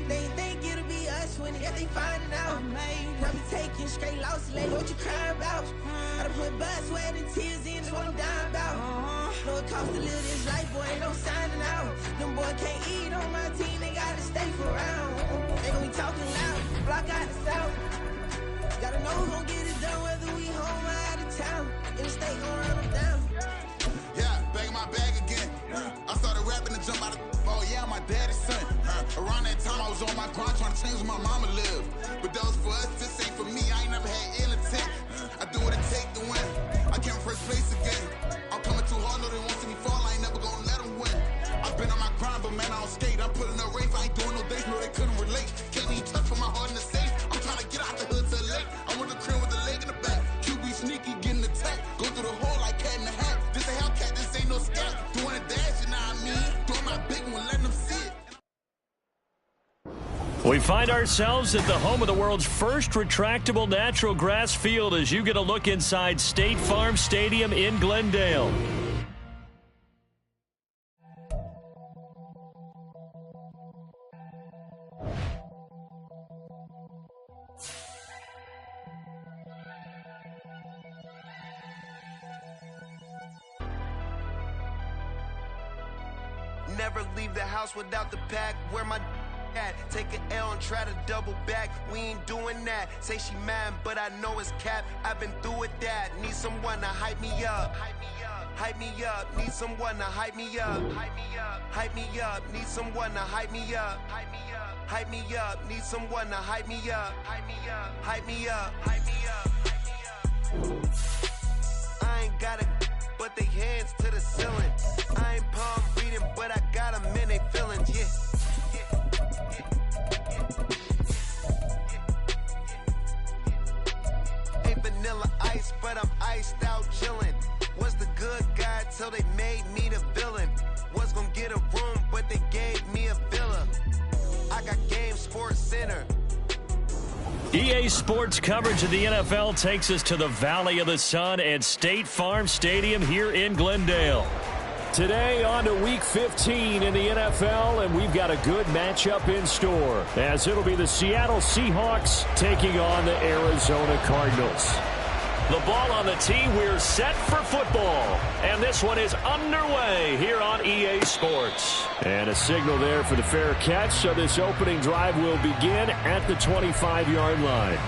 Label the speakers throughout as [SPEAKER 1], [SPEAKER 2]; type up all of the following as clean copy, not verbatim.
[SPEAKER 1] They think it'll be us winning, yet they finding out. Probably taking straight losses, lady, what you crying about? I done put blood, sweat, and tears in, that's what I'm dying about. Know it costs to live this life, boy, ain't no signing out. Them boy can't eat on my team, they gotta stay for round. They gon' be talking loud, block out the south. Gotta know who gon' get it done, whether we home or out of town. In the state gon' run them down.
[SPEAKER 2] Yeah, back in my bag again. I started rapping to jump out of. Oh yeah, my daddy's son. Around that time I was on my grind trying to change where my mama lived. But that was for us, this ain't for me. I ain't never had ill intent. I do what it take to win. I came first place again. I'm coming too hard, no they won't see me fall. I ain't never gonna let them win. I've been on my grind, but man I don't skate. I'm putting up race, I ain't doing no days, no they couldn't relate. Can't even touch for my heart in the safe. I'm trying to get out the hood to the lake. I want the crib with the leg in the back. QB sneaky, getting attacked. Go through the hole like cat in the hat. This a Hellcat, this ain't no scat. Doing a dash, you know what I mean? Doing my big one, letting them see it.
[SPEAKER 3] We find ourselves at the home of the world's first retractable natural grass field as you get a look inside State Farm Stadium in Glendale.
[SPEAKER 4] Never leave the house without the pack. Where my at? Take an L and try to double back. We ain't doing that. Say she mad, but I know it's cap. I've been through with that. Need someone to hype me up. Hype me up. Need someone to hype me up. Hype me up. Need someone to hype me up. Hype me up. Need someone to hype me up. Hype me up. Hype me up. Hype me up. I ain't got it, but they hands to the ceiling. I ain't palm reading, but I got them in they feelings, yeah. Ain't vanilla ice, but I'm iced out chillin'. Was the good guy till they made me the villain. Was gonna get a room, but they gave me a villa. I got Game Sports Center.
[SPEAKER 3] EA Sports coverage of the NFL takes us to the Valley of the Sun at State Farm Stadium here in Glendale. Today on to Week 15 in the NFL, and we've got a good matchup in store, as it'll be the Seattle Seahawks taking on the Arizona Cardinals. The ball on the tee, we're set for football. And this one is underway here on EA Sports. And a signal there for the fair catch, so this opening drive will begin at the 25-yard line.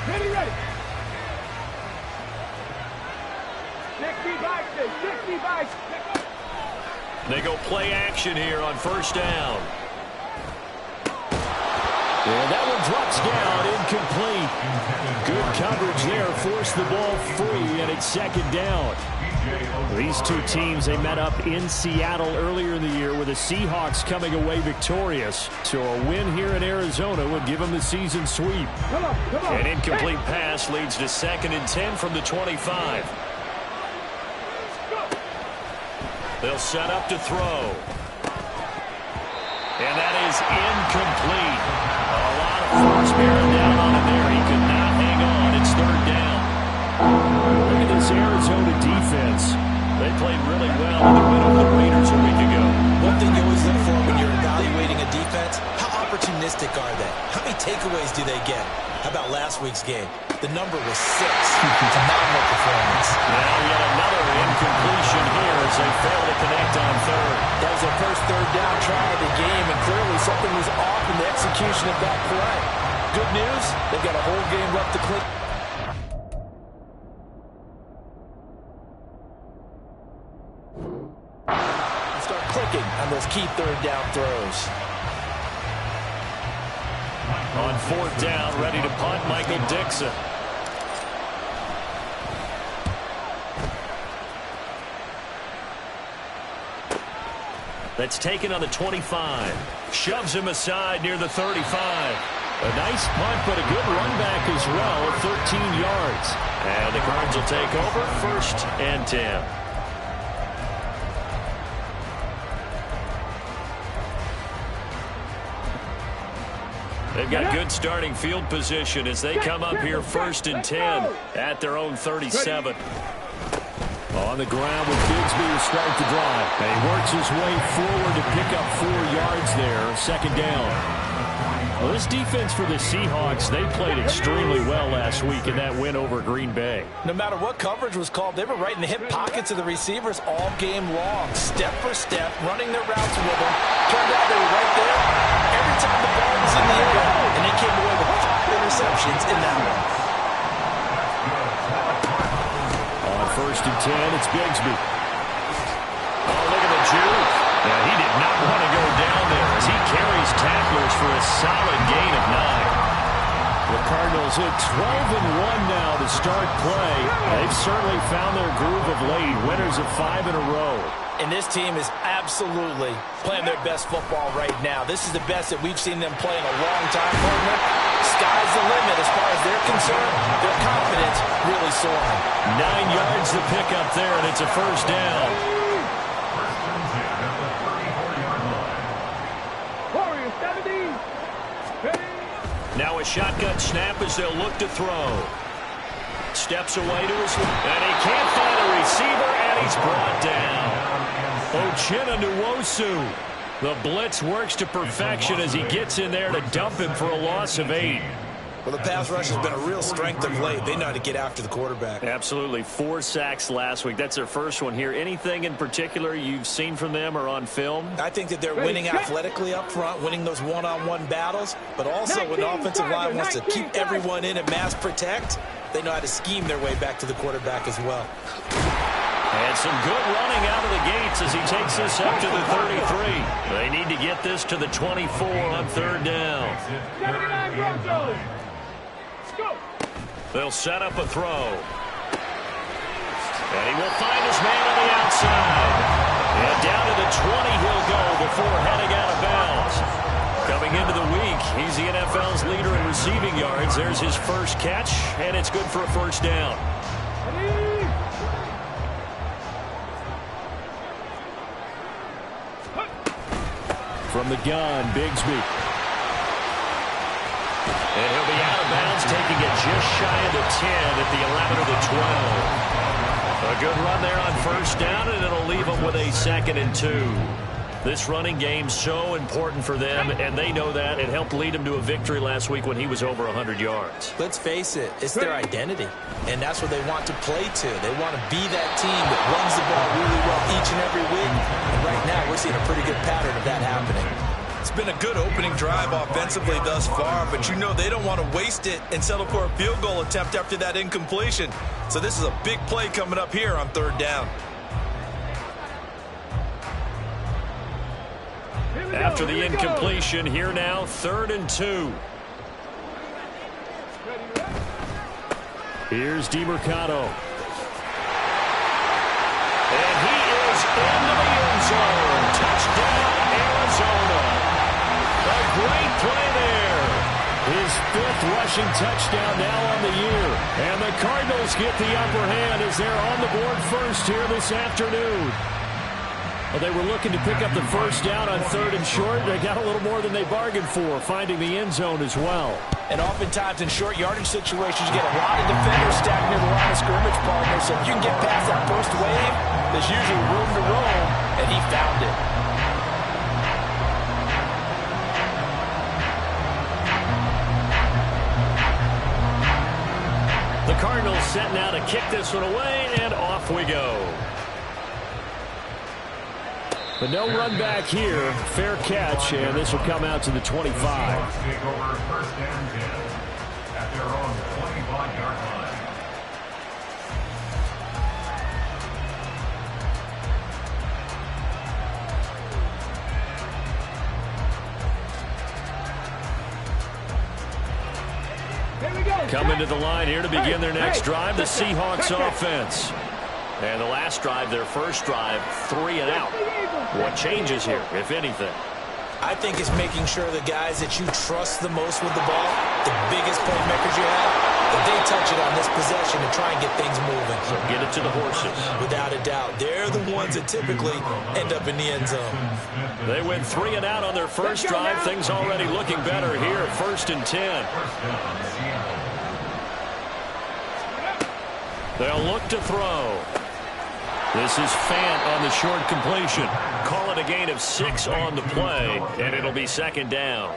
[SPEAKER 5] Ready. 60 by 6.
[SPEAKER 3] They go play action here on first down. And that one drops down, incomplete. Good coverage there, forced the ball free, and it's second down. These two teams, they met up in Seattle earlier in the year with the Seahawks coming away victorious. So a win here in Arizona would give them the season sweep.
[SPEAKER 5] Come on.
[SPEAKER 3] An incomplete pass leads to 2nd and 10 from the 25. They'll set up to throw. And that is incomplete. A lot of force bearing down on him there. He could not hang on. It's 3rd down. Look at this Arizona defense. They played really well in the win over the Raiders a week ago.
[SPEAKER 6] One thing you always look for when you're evaluating a defense, how opportunistic are they? How many takeaways do they get? How about last week's game? The number was 6. Phenomenal performance.
[SPEAKER 3] Now yet another incompletion here as they fail to connect on 3rd.
[SPEAKER 6] That was their first 3rd down try of the game, and clearly something was off in the execution of that play. Good news, they've got a whole game left to clean. Start clicking on those key 3rd down throws.
[SPEAKER 3] On 4th down, ready to punt, Michael Dixon. That's taken on the 25. Shoves him aside near the 35. A nice punt, but a good run back as well, 13 yards. And the Cards will take over, 1st and 10. They've got good starting field position as they come up here 1st and 10 at their own 37.
[SPEAKER 5] On the ground with Bigsby to start the drive. And he works his way forward to pick up 4 yards there. 2nd down.
[SPEAKER 3] Well, this defense for the Seahawks, they played extremely well last week in that win over Green Bay.
[SPEAKER 6] No matter what coverage was called, they were right in the hip pockets of the receivers all game long. Step for step, running their routes with them. Turned out they were right there every time the ball was in the air. And they came away with 5 interceptions in that one.
[SPEAKER 3] On 1st and 10, it's Bigsby. Oh, look at the juke. Yeah, he did not want to go down there as he carries tacklers for a solid gain of 9.
[SPEAKER 5] The Cardinals hit 12-1 now to start play. They've certainly found their groove of late. Winners of 5 in a row.
[SPEAKER 6] And this team is absolutely playing their best football right now. This is the best that we've seen them play in a long time, partner. Sky's the limit as far as they're concerned. Their confidence really soaring.
[SPEAKER 3] 9 yards to pick up there, and it's a 1st down. Now a shotgun snap as they'll look to throw. Steps away to his left, and he can't find a receiver, and he's brought down. Uchenna Nwosu. The blitz works to perfection as he gets in there to dump him for a loss of 8.
[SPEAKER 6] Well, the pass rush has been a real strength of late. They know how to get after the quarterback.
[SPEAKER 3] Absolutely. 4 sacks last week. That's their first one here. Anything in particular you've seen from them or on film?
[SPEAKER 6] I think that they're winning athletically up front, winning those one-on-one battles, but also when the offensive line wants to keep everyone in and mass protect, they know how to scheme their way back to the quarterback as well.
[SPEAKER 3] And some good running out of the gates as he takes this up to the 33. They need to get this to the 24 on 3rd down. They'll set up a throw. And he will find his man on the outside. And down to the 20 he'll go before heading out of bounds. Coming into the week, he's the NFL's leader in receiving yards. There's his first catch, and it's good for a 1st down.
[SPEAKER 5] From the gun, Bigsby.
[SPEAKER 3] And he'll be out of bounds, taking it just shy of the 10 at the 11 or the 12. A good run there on 1st down, and it'll leave them with a 2nd and 2. This running game's so important for them, and they know that. It helped lead them to a victory last week when he was over 100 yards.
[SPEAKER 6] Let's face it, it's their identity, and that's what they want to play to. They want to be that team that runs the ball really well each and every week, and right now we're seeing a pretty good pattern of that happening.
[SPEAKER 7] It's been a good opening drive offensively thus far, but you know they don't want to waste it and settle for a field goal attempt after that incompletion. So this is a big play coming up here on 3rd down.
[SPEAKER 3] After the incompletion, here now, 3rd and 2.
[SPEAKER 5] Here's DeMercado.
[SPEAKER 3] And he is into the end zone. Touchdown, Arizona. A great play there.
[SPEAKER 5] His 5th rushing touchdown now on the year. And the Cardinals get the upper hand as they're on the board first here this afternoon. Well, they were looking to pick up the 1st down on 3rd and short. They got a little more than they bargained for, finding the end zone as well.
[SPEAKER 6] And oftentimes in short yardage situations, you get a lot of defenders stacked near the line of scrimmage, partner. So if you can get past that first wave, there's usually room to roam, and he found it.
[SPEAKER 3] The Cardinals set now to kick this one away, and off we go.
[SPEAKER 5] But no run back here. Fair catch, and this will come out to the 25.
[SPEAKER 8] Take over 1st and 10 at their own 25-yard line.
[SPEAKER 3] Coming to the line here to begin their next drive, the Seahawks offense. And the last drive, their first drive, 3 and out. What changes here, if anything?
[SPEAKER 6] I think it's making sure the guys that you trust the most with the ball, the biggest playmakers you have, if they touch it on this possession and try and get things moving.
[SPEAKER 3] So get it to the horses.
[SPEAKER 6] Without a doubt. They're the ones that typically end up in the end zone.
[SPEAKER 3] They went 3 and out on their first drive. Things already looking better here. 1st and 10. They'll look to throw. This is Fant on the short completion. Call it a gain of 6 on the play, and it'll be 2nd down.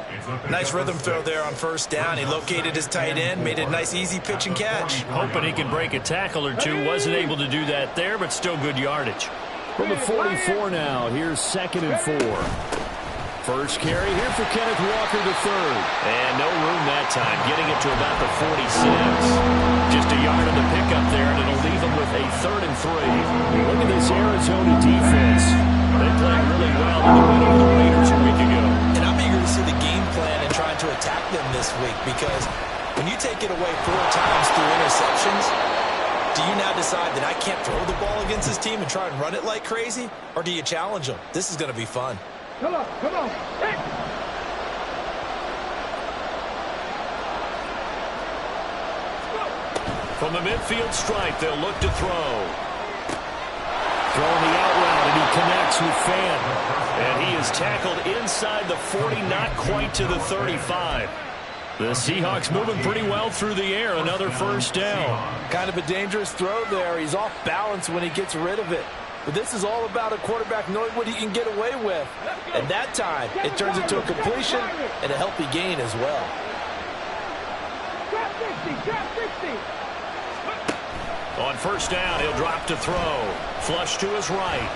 [SPEAKER 6] Nice rhythm throw there on 1st down. He located his tight end, made it a nice, easy pitch and catch.
[SPEAKER 3] Hoping he can break a tackle or two. Wasn't able to do that there, but still good yardage.
[SPEAKER 5] From the 44 now, here's 2nd and 4. First carry here for Kenneth Walker III.
[SPEAKER 3] And no room that time, getting it to about the 46. Just a yard on the pickup there, and it'll leave them with a 3rd and 3.
[SPEAKER 5] Look at this Arizona defense.
[SPEAKER 3] They played really well in the win over the Raiders a week ago.
[SPEAKER 6] And I'm eager to see the game plan and trying to attack them this week, because when you take it away 4 times through interceptions, do you now decide that I can't throw the ball against this team and try and run it like crazy? Or do you challenge them? This is going to be fun.
[SPEAKER 9] Come on, come on. Hey.
[SPEAKER 3] From the midfield stripe, they'll look to throw. Throwing the out route, and he connects with Fant. And he is tackled inside the 40, not quite to the 35. The Seahawks moving pretty well through the air. Another 1st down.
[SPEAKER 6] Kind of a dangerous throw there. He's off balance when he gets rid of it. But this is all about a quarterback knowing what he can get away with. And that time, it turns into a completion and a healthy gain as well.
[SPEAKER 3] On 1st down, he'll drop to throw. Flush to his right.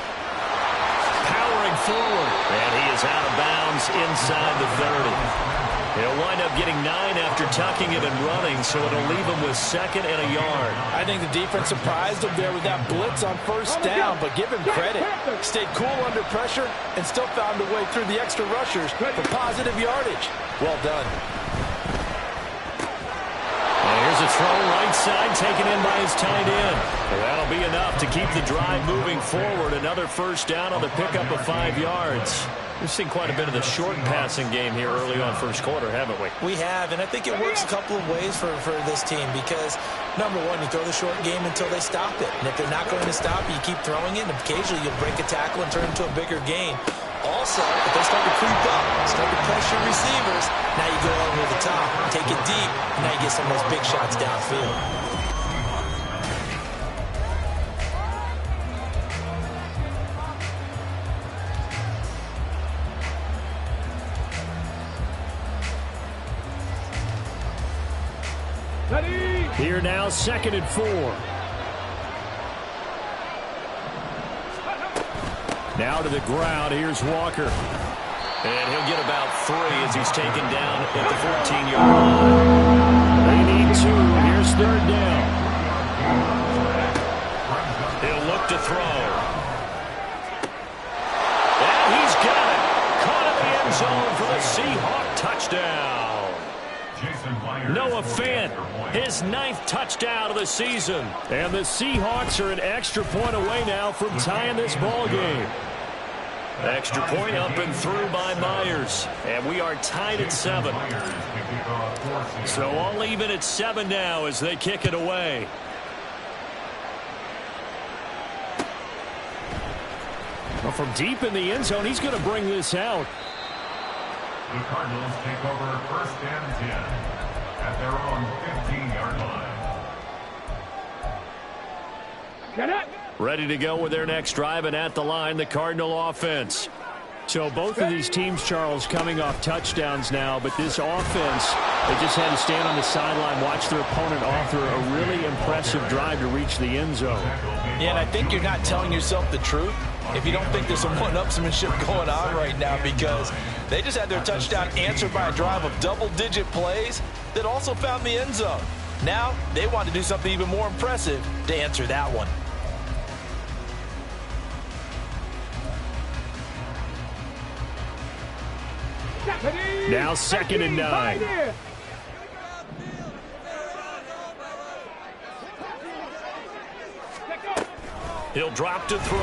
[SPEAKER 3] Powering forward. And he is out of bounds inside the 30. He'll wind up getting 9 after tucking it and running, so it'll leave him with 2nd and a yard.
[SPEAKER 6] I think the defense surprised him there with that blitz on 1st down, but give him credit. Stayed cool under pressure and still found a way through the extra rushers for positive yardage. Well done.
[SPEAKER 3] And here's a throw right side taken in by his tight end. And that'll be enough to keep the drive moving forward. Another 1st down on the pickup of 5 yards. We've seen quite a bit of the short passing game here early on 1st quarter, haven't we?
[SPEAKER 6] We have, and I think it works a couple of ways for this team because, number one, you throw the short game until they stop it. And if they're not going to stop, you keep throwing it, and occasionally you'll break a tackle and turn it into a bigger gain. Also, if they start to creep up, start to pressure receivers, now you go over the top, take it deep, and now you get some of those big shots downfield.
[SPEAKER 5] Here now, 2nd and 4. Now to the ground. Here's Walker.
[SPEAKER 3] And he'll get about 3 as he's taken down at the 14-yard line.
[SPEAKER 5] They need 2. Here's 3rd down.
[SPEAKER 3] He'll look to throw. And he's got it. Caught in the end zone for the Seahawk touchdown. Noah Fant, his 9th touchdown of the season.
[SPEAKER 5] And the Seahawks are an extra point away now from tying this ball game.
[SPEAKER 3] Extra point up and through by Myers. And we are tied at 7. So all even at 7 now as they kick it away.
[SPEAKER 5] Well, from deep in the end zone, he's going to bring this out.
[SPEAKER 8] The Cardinals take over 1st and 10 at their own 15-yard line.
[SPEAKER 9] Get it!
[SPEAKER 3] Ready to go with their next drive, and at the line, the Cardinal offense.
[SPEAKER 5] So both of these teams, Charles, coming off touchdowns now, but this offense, they just had to stand on the sideline, watch their opponent author a really impressive drive to reach the end zone.
[SPEAKER 6] Yeah, and I think you're not telling yourself the truth if you don't think there's some one-upsmanship going on right now, because they just had their touchdown answered by a drive of double-digit plays that also found the end zone. Now they want to do something even more impressive to answer that one.
[SPEAKER 5] Now 2nd and 9.
[SPEAKER 3] He'll drop to throw.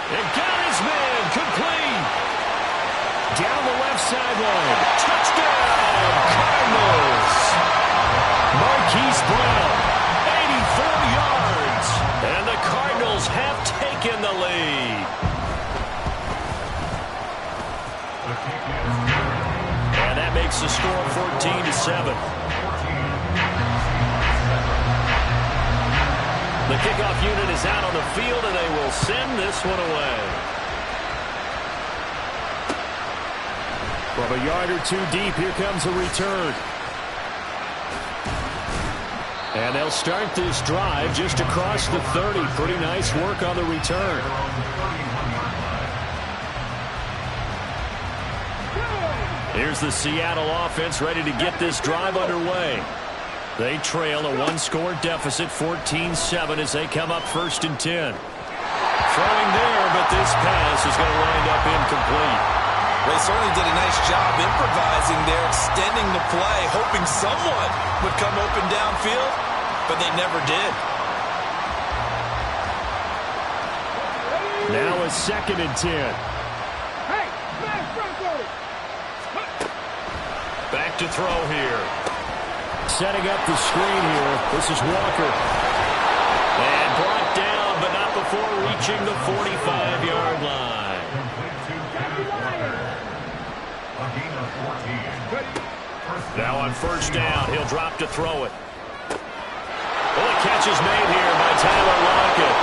[SPEAKER 3] And got his man complete.
[SPEAKER 5] Down the left sideline.
[SPEAKER 3] Touchdown, 7. The kickoff unit is out on the field, and they will send this one away. From a yard or two deep, here comes a return. And they'll start this drive just across the 30. Pretty nice work on the return. Here's the Seattle offense ready to get this drive underway. They trail a one-score deficit, 14-7, as they come up 1st and 10. Throwing there, but this pass is going to wind up incomplete.
[SPEAKER 7] They certainly did a nice job improvising there, extending the play, hoping someone would come open downfield, but they never did.
[SPEAKER 3] Now a 2nd and 10.
[SPEAKER 9] Hey, smash Bronco!
[SPEAKER 3] Back to throw here. Setting up the screen here. This is Walker. And brought down, but not before reaching the 45-yard line. Now on 1st down, he'll drop to throw it. Well, the catch is made here by Tyler Lockett.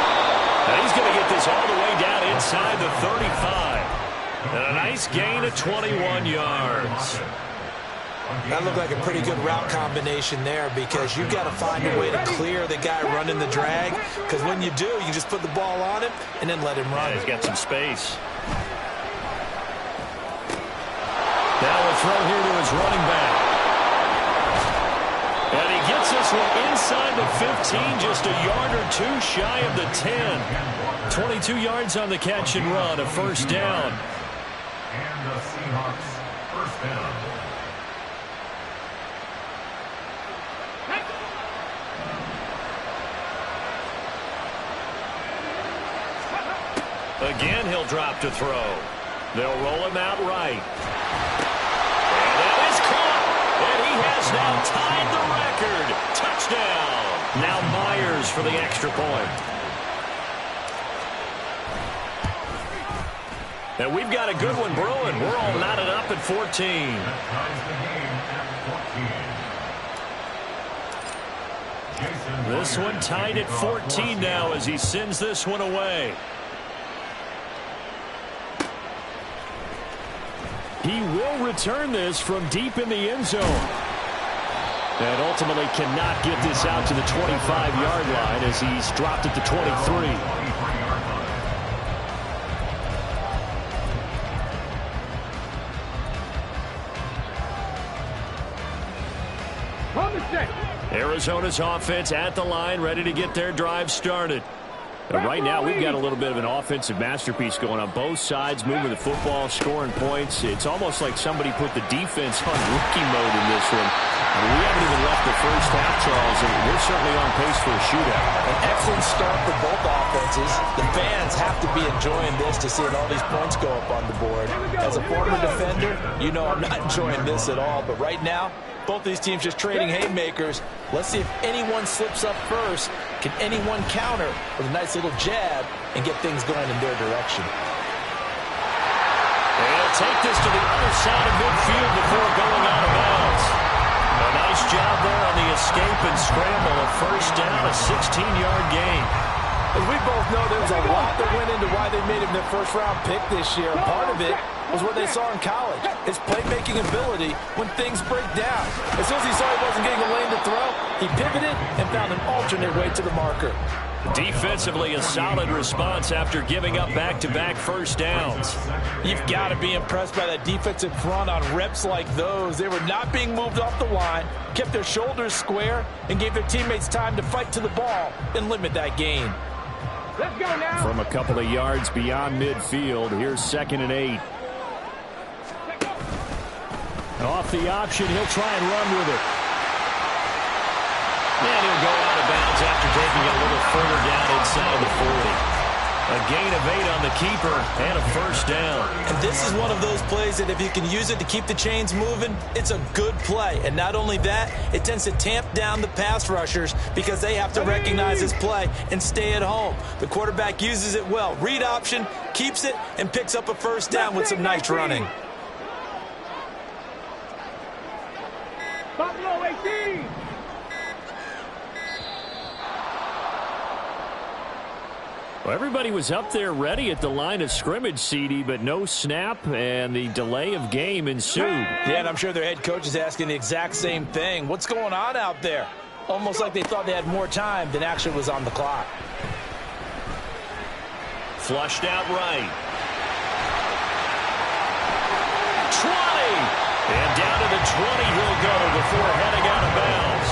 [SPEAKER 3] And he's going to get this all the way down inside the 35. And a nice gain of 21 yards.
[SPEAKER 6] That looked like a pretty good route combination there, because you've got to find a way to clear the guy running the drag, because when you do, you just put the ball on him and then let him run.
[SPEAKER 3] Yeah, he's got some space. Now a throw here to his running back. And he gets this one inside the 15, just a yard or two shy of the 10. 22 yards on the catch and run, a 1st down.
[SPEAKER 8] And the Seahawks 1st down.
[SPEAKER 3] Again, he'll drop to throw. They'll roll him out right. And that is caught. And he has now tied the record. Touchdown. Now Myers for the extra point. And we've got a good one brewing. We're all knotted up at 14.
[SPEAKER 8] That ties the game at 14.
[SPEAKER 3] This one tied at 14 now as he sends this one away. He will return this from deep in the end zone. And ultimately cannot get this out to the 25-yard line as he's dropped at the 23. Arizona's offense at the line, ready to get their drive started. And right now, we've got a little bit of an offensive masterpiece going on both sides, moving the football, scoring points. It's almost like somebody put the defense on rookie mode in this one. We haven't even left the first half, Charles, and we're certainly on pace for a shootout.
[SPEAKER 6] An excellent start for both offenses. The fans have to be enjoying this to seeing all these points go up on the board. As a former defender, you know I'm not enjoying this at all. But right now, both these teams just trading haymakers. Let's see if anyone slips up first. Can anyone counter with a nice little jab and get things going in their direction?
[SPEAKER 3] They'll take this to the other side of midfield before going out of bounds. A nice job there on the escape and scramble. A 1st down, a 16-yard gain.
[SPEAKER 6] As we both know, there was a lot that went into why they made him their first-round pick this year. Part of it was what they saw in college, his playmaking ability when things break down. As soon as he saw he wasn't getting a lane to throw, he pivoted and found an alternate way to the marker.
[SPEAKER 3] Defensively, a solid response after giving up back-to-back 1st downs.
[SPEAKER 6] You've got to be impressed by that defensive front on reps like those. They were not being moved off the line, kept their shoulders square, and gave their teammates time to fight to the ball and limit that gain.
[SPEAKER 9] Let's go now.
[SPEAKER 3] From a couple of yards beyond midfield, here's 2nd and 8. Off the option, he'll try and run with it. And he'll go out of bounds after taking it a little further down inside the 40. A gain of 8 on the keeper and a 1st down.
[SPEAKER 6] And this is one of those plays that if you can use it to keep the chains moving, it's a good play. And not only that, it tends to tamp down the pass rushers because they have to recognize this play and stay at home. The quarterback uses it well. Read option, keeps it, and picks up a 1st down with some nice running.
[SPEAKER 9] 15.
[SPEAKER 3] Well, everybody was up there ready at the line of scrimmage, CD, but no snap, and the delay of game ensued.
[SPEAKER 6] Yeah, and I'm sure their head coach is asking the exact same thing. What's going on out there? Almost like they thought they had more time than actually was on the clock.
[SPEAKER 3] Flushed out right. 20! And down to the 20 he'll go before heading out of bounds.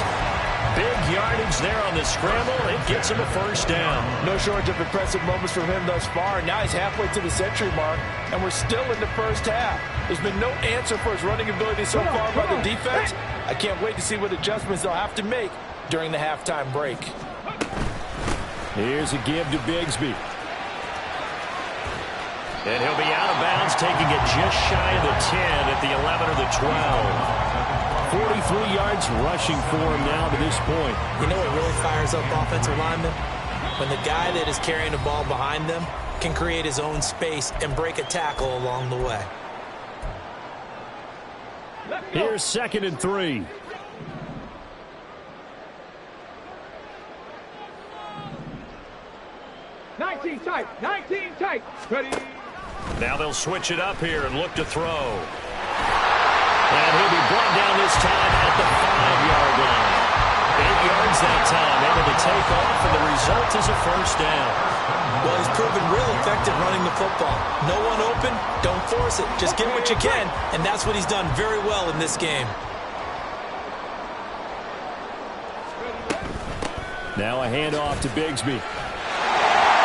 [SPEAKER 3] Big yardage there on the scramble. It gets him a first down.
[SPEAKER 6] No shortage of impressive moments from him thus far. Now he's halfway to the century mark, and we're still in the first half. There's been no answer for his running ability so far by the defense. I can't wait to see what adjustments they'll have to make during the halftime break.
[SPEAKER 3] Here's a give to Bigsby. And he'll be out of bounds, taking it just shy of the 10 at the 11 or the 12. 43 yards rushing for him now to this point.
[SPEAKER 6] You know what really fires up offensive linemen? When the guy that is carrying the ball behind them can create his own space and break a tackle along the way.
[SPEAKER 3] Here's 2nd and 3.
[SPEAKER 9] Nineteen tight. Ready.
[SPEAKER 3] Now they'll switch it up here and look to throw. And he'll be brought down this time at the 5-yard line. 8 yards that time, able to take off, and the result is a first down.
[SPEAKER 6] Well, he's proven real effective running the football. No one open, don't force it. Just get what you can, and that's what he's done very well in this game.
[SPEAKER 3] Now a handoff to Bigsby.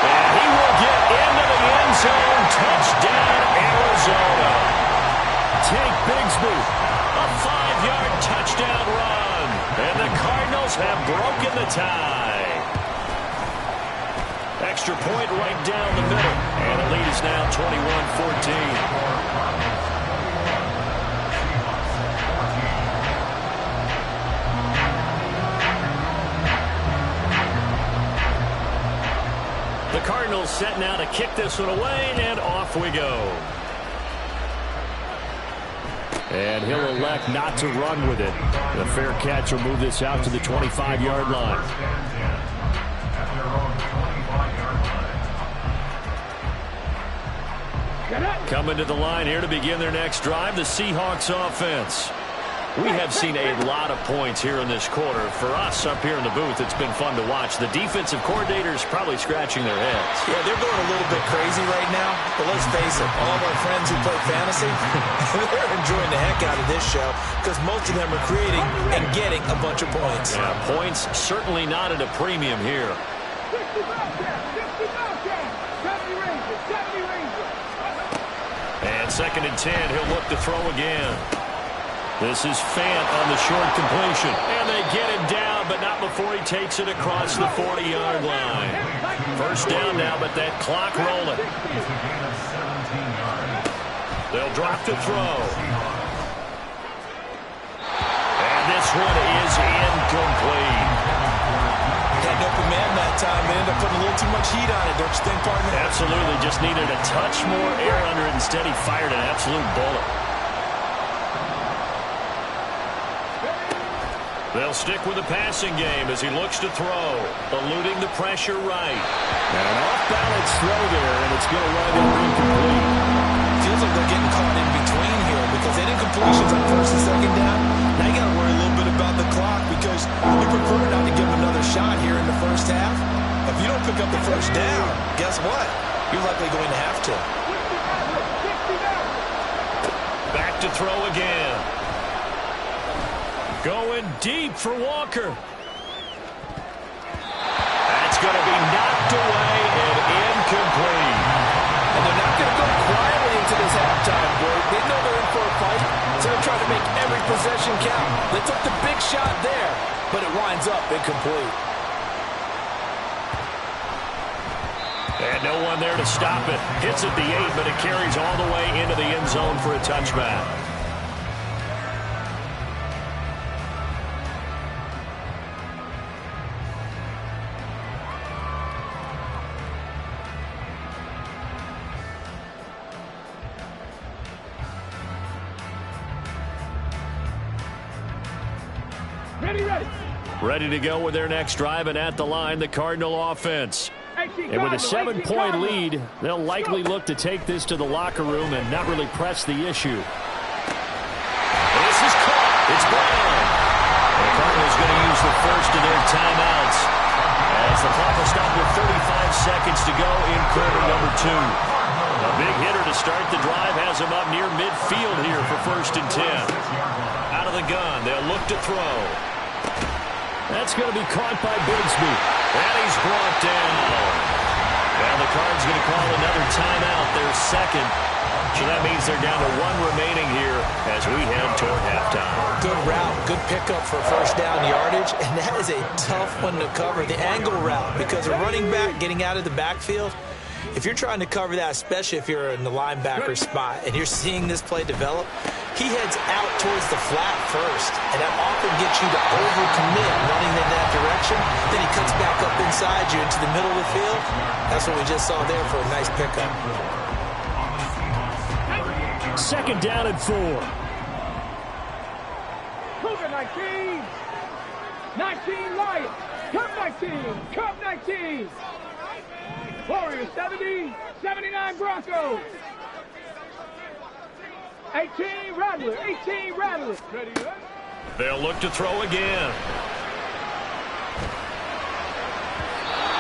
[SPEAKER 3] And he will get into the end zone. Touchdown, Arizona. Take Bigsby. A 5-yard touchdown run. And the Cardinals have broken the tie. Extra point right down the middle. And the lead is now 21-14. The Cardinals set now to kick this one away, and off we go. And he'll elect not to run with it. The fair catch will move this out to the 25-yard line. Coming to the line here to begin their next drive, the Seahawks offense. We have seen a lot of points here in this quarter. For us up here in the booth, it's been fun to watch. The defensive coordinators probably scratching their heads.
[SPEAKER 6] Yeah, they're going a little bit crazy right now. But let's face it, all of our friends who play fantasy, they're enjoying the heck out of this show because most of them are creating and getting a bunch of points.
[SPEAKER 3] Yeah, points certainly not at a premium here.
[SPEAKER 9] 60 Bobcat. 70 Rangers.
[SPEAKER 3] And 2nd and 10, he'll look to throw again. This is Fant on the short completion. And they get him down, but not before he takes it across the 40-yard line. First down now, but that clock rolling. They'll drop to throw. And this one is incomplete.
[SPEAKER 6] Had an open man that time. They ended up putting a little too much heat on it, don't you think, partner?
[SPEAKER 3] Absolutely. Just needed a touch more air under it. Instead, he fired an absolute bullet. They'll stick with the passing game as he looks to throw, eluding the pressure right. And an off-balance throw there, and it's going to wind up incomplete.
[SPEAKER 6] Feels like they're getting caught in between here because they did incompletions on 1st and 2nd down. Now you got to worry a little bit about the clock because you prefer not to give them another shot here in the first half. If you don't pick up the first down, guess what? You're likely going to have to.
[SPEAKER 3] Back to throw again. Going deep for Walker. That's going to be knocked away and incomplete.
[SPEAKER 6] And they're not going to go quietly into this halftime break. They know they're in for a fight, so they're trying to make every possession count. They took the big shot there, but it winds up incomplete.
[SPEAKER 3] And no one there to stop it. Hits at the 8, but it carries all the way into the end zone for a touchback. Ready to go with their next drive, and at the line, the Cardinal offense. And with a 7-point lead, they'll likely look to take this to the locker room and not really press the issue. This is caught. It's Brown. The Cardinals going to use the first of their timeouts as the clock will stop with 35 seconds to go in quarter number 2. A big hitter to start the drive has him up near midfield here for 1st and 10. Out of the gun, they'll look to throw. That's going to be caught by Bigsby. And he's brought down. Now the Cards going to call another timeout, their second. So that means they're down to 1 remaining here as we head toward halftime.
[SPEAKER 6] Good route, good pickup for first down yardage, and that is a tough one to cover, the angle route, because a running back getting out of the backfield, if you're trying to cover that, especially if you're in the linebacker spot and you're seeing this play develop, he heads out towards the flat first, and that often gets you to overcommit running in that direction. Then he cuts back up inside you into the middle of the field. That's what we just saw there for a nice pickup.
[SPEAKER 5] 2nd down and 4.
[SPEAKER 9] Cougar 19. 19 Lions. Cup 19. Cup 19. Warriors 70. 79 Broncos. 18 Rattler. 18 Rattler. Ready?
[SPEAKER 3] They'll look to throw again.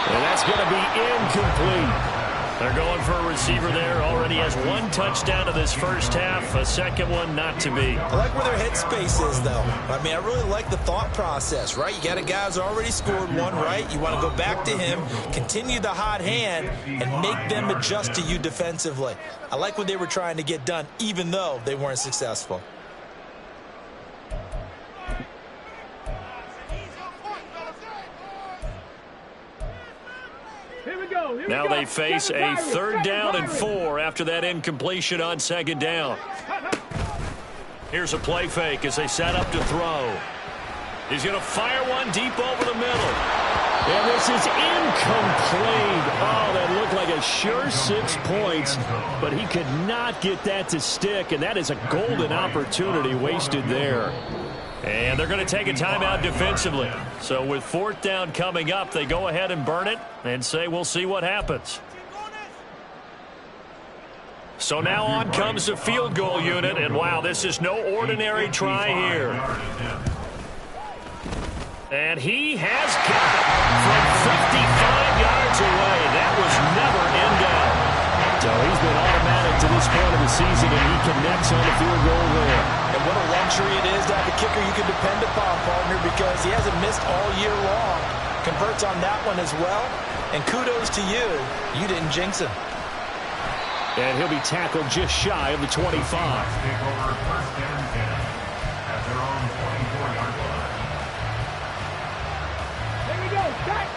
[SPEAKER 3] And that's going to be incomplete. They're going for a receiver there. Already has 1 touchdown in this first half. A second one not to be.
[SPEAKER 6] I like where their headspace is, though. I mean, I really like the thought process, right? You got a guy who's already scored 1, right? You want to go back to him, continue the hot hand, and make them adjust to you defensively. I like what they were trying to get done, even though they weren't successful.
[SPEAKER 3] Now they face a 3rd down and 4 after that incompletion on 2nd down. Here's a play fake as they set up to throw. He's going to fire one deep over the middle.
[SPEAKER 5] And this is incomplete. Oh, that looked like a sure 6 points, but he could not get that to stick, and that is a golden opportunity wasted there.
[SPEAKER 3] And they're going to take a timeout defensively. So with 4th down coming up, they go ahead and burn it and say we'll see what happens. So now on comes the field goal unit, and wow, this is no ordinary try here. And he has got it from 55 yards away. That was never in doubt.
[SPEAKER 5] So he's been automatic to this point of the season, and he connects on the field goal there.
[SPEAKER 6] And what a luxury it is to have a kicker you can depend upon, partner, because he hasn't missed all year long. Converts on that one as well. And kudos to you. You didn't jinx him.
[SPEAKER 5] And he'll be tackled just shy of the 25.
[SPEAKER 8] Take over 1st and 10 at their own 24-yard line.
[SPEAKER 9] Here we go. Set.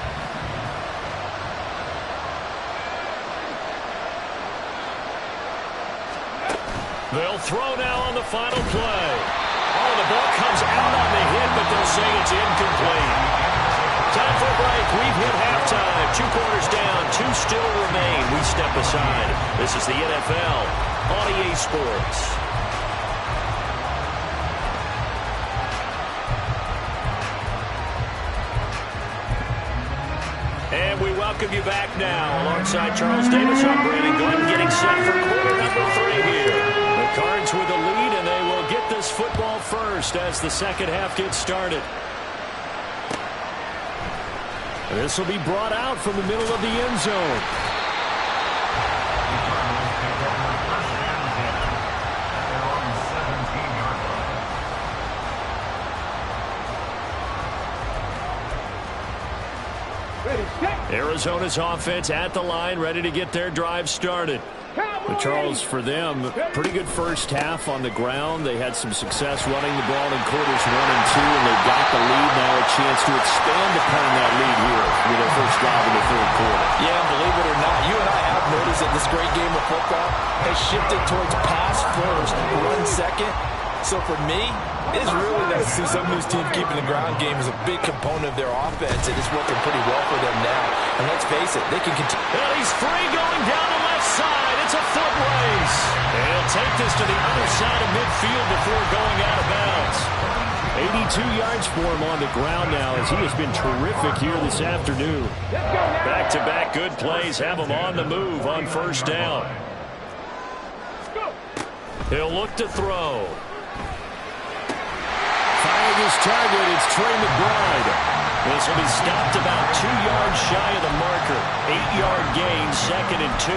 [SPEAKER 3] They'll throw now on the final play. Oh, the ball comes out on the hit, but they'll say it's incomplete. Time for a break. We've hit halftime. 2 quarters down. 2 still remain. We step aside. This is the NFL on EA Sports. And we welcome you back now. Alongside Charles Davis, I'm Brandon Glenn, getting set for quarter number 3 here. The Cards with a lead, and they will get this football first as the second half gets started.
[SPEAKER 5] This will be brought out from the middle of the end zone.
[SPEAKER 3] Arizona's offense at the line, ready to get their drive started.
[SPEAKER 5] But Charles, for them, pretty good first half on the ground. They had some success running the ball in quarters 1 and 2, and they got the lead. Now a chance to expand upon that lead here with their first drive in the 3rd quarter.
[SPEAKER 6] Yeah, believe it or not, you and I have noticed that this great game of football has shifted towards pass first, run second. So for me, it is really nice to see some of these teams keeping the ground game as a big component of their offense, and it's working pretty well for them now. And let's face it, they can continue.
[SPEAKER 3] And he's free going down the left side. It's a foot race. And he'll take this to the other side of midfield before going out of bounds.
[SPEAKER 5] 82 yards for him on the ground now as he has been terrific here this afternoon.
[SPEAKER 3] Back-to-back good plays have him on the move on first down. He'll look to throw.
[SPEAKER 5] Firing his target, it's Trey McBride.
[SPEAKER 3] This will be stopped about 2 yards shy of the marker. 8-yard gain, 2nd and 2.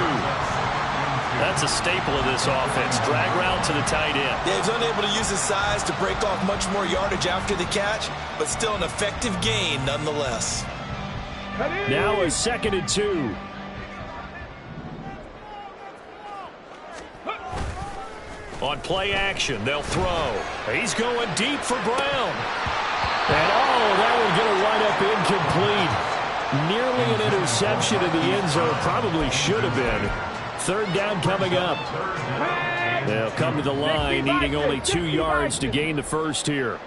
[SPEAKER 3] That's a staple of this offense. Drag route to the tight end.
[SPEAKER 7] Yeah, he's unable to use his size to break off much more yardage after the catch, but still an effective gain nonetheless.
[SPEAKER 5] Now a 2nd and 2.
[SPEAKER 3] On play action, they'll throw. He's going deep for Brown.
[SPEAKER 5] And that one going to wind up incomplete. Nearly an interception in the end zone. Probably should have been. 3rd down coming up. They'll come to the line, needing only 2 yards to gain the first here.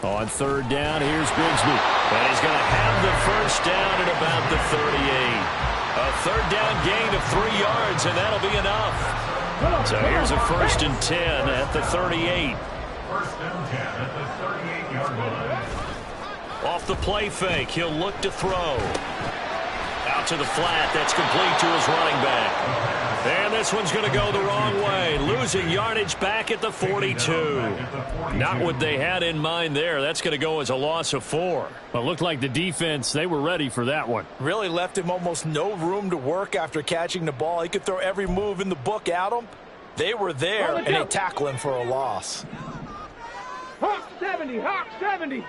[SPEAKER 5] On 3rd down, here's Bigsby.
[SPEAKER 3] And he's going to have the first down at about the 38. A 3rd down gain of 3 yards, and that'll be enough. So here's a 1st and 10 at the 38.
[SPEAKER 8] 1st and 10 at the 38-yard line.
[SPEAKER 3] Off the play fake, he'll look to throw. Out to the flat, that's complete to his running back. And this one's going to go the wrong way. Losing yardage back at the 42. Not what they had in mind there. That's going to go as a loss of 4.
[SPEAKER 5] Well, it looked like the defense, they were ready for that one.
[SPEAKER 6] Really left him almost no room to work after catching the ball. He could throw every move in the book at him. They were there, and they tackle him for a loss.
[SPEAKER 9] Hawk 70, Hawk 70.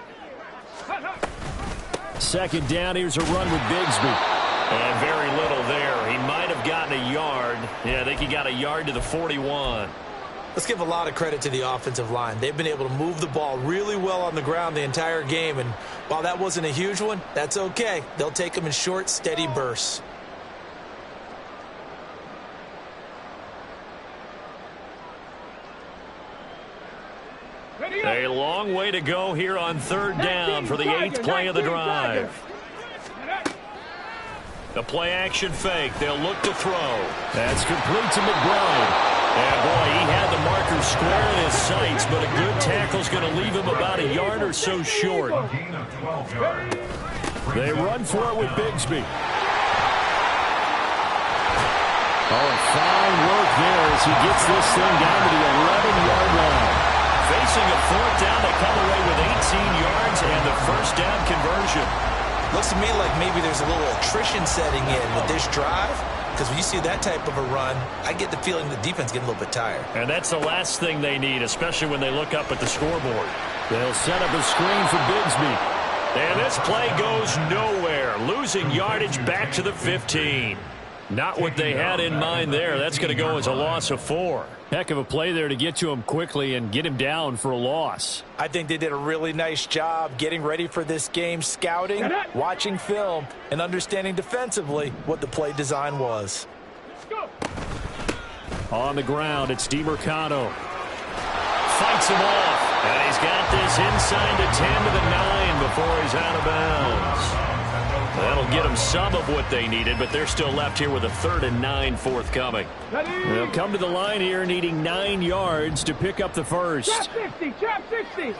[SPEAKER 5] 2nd down, here's a run with Bigsby.
[SPEAKER 3] And very little there. He might have gotten a yard. Yeah, I think he got a yard to the 41.
[SPEAKER 6] Let's give a lot of credit to the offensive line. They've been able to move the ball really well on the ground the entire game. And while that wasn't a huge one, that's okay. They'll take them in short, steady bursts.
[SPEAKER 3] A long way to go here on 3rd down for the 8th play of the drive. The play action fake. They'll look to throw.
[SPEAKER 5] That's complete to McBride.
[SPEAKER 3] And boy, he had the marker square in his sights, but a good tackle's going to leave him about a yard or so short.
[SPEAKER 5] They run for it with Bigsby. Fine work there as he gets this thing down to the 11-yard line.
[SPEAKER 3] Facing a 4th down, they come away with 18 yards and the 1st down conversion.
[SPEAKER 6] Looks to me like maybe there's a little attrition setting in with this drive, because when you see that type of a run, I get the feeling the defense getting a little bit tired.
[SPEAKER 3] And that's the last thing they need, especially when they look up at the scoreboard.
[SPEAKER 5] They'll set up a screen for Bigsby.
[SPEAKER 3] And this play goes nowhere, losing yardage back to the 15. Not what they had in mind there. That's going to go as a loss of 4.
[SPEAKER 5] Heck of a play there to get to him quickly and get him down for a loss.
[SPEAKER 6] I think they did a really nice job getting ready for this game, scouting, watching film, and understanding defensively what the play design was.
[SPEAKER 5] On the ground, it's DeMercado.
[SPEAKER 3] Fights him off, and he's got this inside the 10 to the 9 before he's out of bounds. That'll get them some of what they needed, but they're still left here with a 3rd and 9 forthcoming.
[SPEAKER 5] They'll come to the line here needing 9 yards to pick up the first.
[SPEAKER 9] Trap 60, trap 60.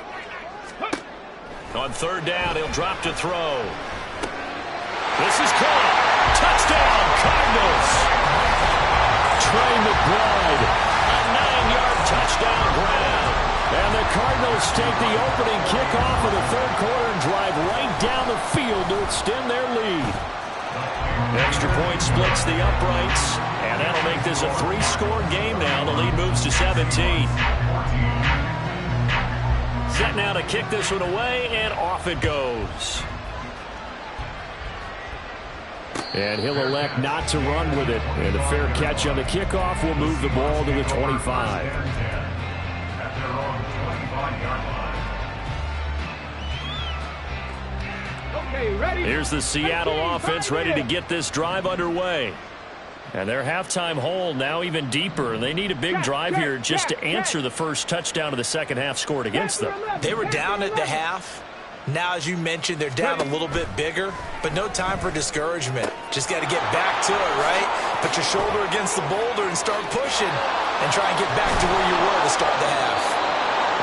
[SPEAKER 3] On 3rd down, he'll drop to throw. This is caught. Touchdown, Cardinals.
[SPEAKER 5] Trey McBride.
[SPEAKER 3] A 9-yard touchdown grab.
[SPEAKER 5] And the Cardinals take the opening kickoff of the 3rd quarter and drive right down the field to extend their lead.
[SPEAKER 3] Extra point splits the uprights, and that'll make this a 3-score game now. The lead moves to 17. Set now to kick this one away, and off it goes.
[SPEAKER 5] And he'll elect not to run with it. And a fair catch on the kickoff will move the ball to the 25.
[SPEAKER 3] Here's the Seattle offense ready to get this drive underway. And their halftime hole now even deeper. They need a big drive here just to answer the first touchdown of the second half scored against them.
[SPEAKER 6] They were down at the half. Now, as you mentioned, they're down a little bit bigger, but no time for discouragement. Just got to get back to it, right? Put your shoulder against the boulder and start pushing and try and get back to where you were to start the half.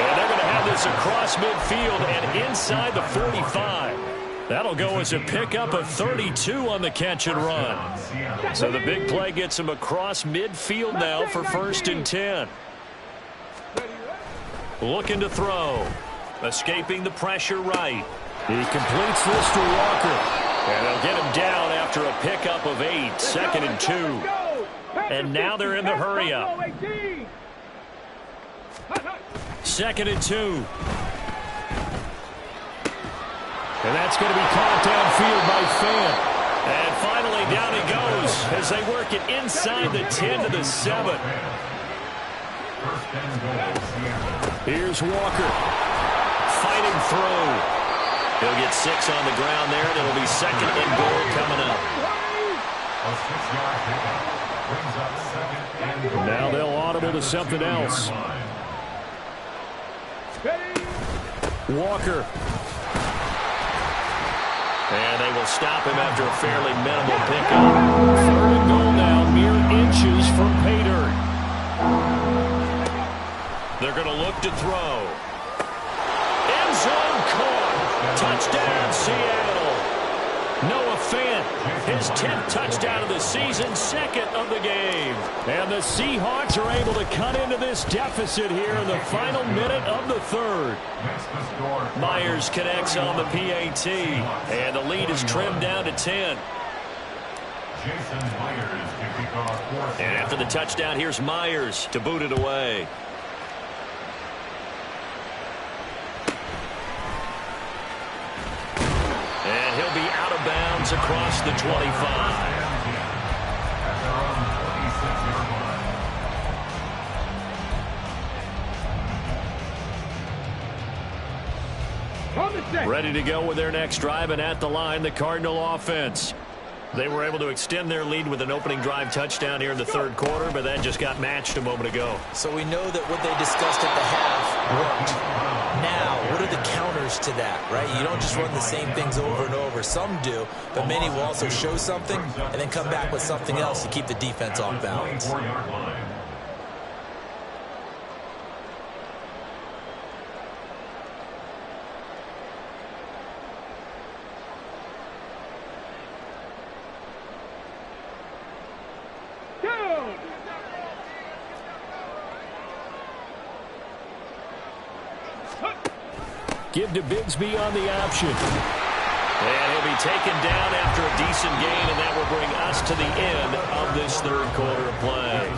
[SPEAKER 3] And they're going to have run this across midfield and inside the 45. That'll go as a pickup of 32 on the catch and run. So the big play gets him across midfield now for 1st and 10. Looking to throw. Escaping the pressure right. He completes this to Walker. And they'll get him down after a pickup of 8. 2nd and 2. And now they're in the hurry-up. 2nd and 2. And that's going to be caught downfield by Fant. And finally down he goes as they work it inside the 10 to the 7. Here's Walker. Fighting through. He'll get 6 on the ground there, and it'll be 2nd and goal coming up.
[SPEAKER 5] Now they'll audible to something else. Walker.
[SPEAKER 3] And they will stop him after a fairly minimal pickup.
[SPEAKER 5] 3rd and goal now, mere inches from pay dirt.
[SPEAKER 3] They're going to look to throw. End zone caught. Touchdown, Seattle. Noah Fant, his 10th touchdown of the season, 2nd of the game.
[SPEAKER 5] And the Seahawks are able to cut into this deficit here in the final minute of the 3rd.
[SPEAKER 3] Myers connects on the PAT, and the lead is trimmed down to 10. And after the touchdown, here's Myers to boot it away. And he'll be out of bounds across the 25.
[SPEAKER 5] Ready to go with their next drive, and at the line, the Cardinal offense.
[SPEAKER 3] They were able to extend their lead with an opening drive touchdown here in the 3rd quarter, but that just got matched a moment ago.
[SPEAKER 6] So we know that what they discussed at the half worked. Now, what are the counters to that, right? You don't just run the same things over and over. Some do, but many will also show something and then come back with something else to keep the defense off balance.
[SPEAKER 5] Give to Bigsby on the option.
[SPEAKER 3] And he'll be taken down after a decent gain, and that will bring us to the end of this 3rd quarter of play.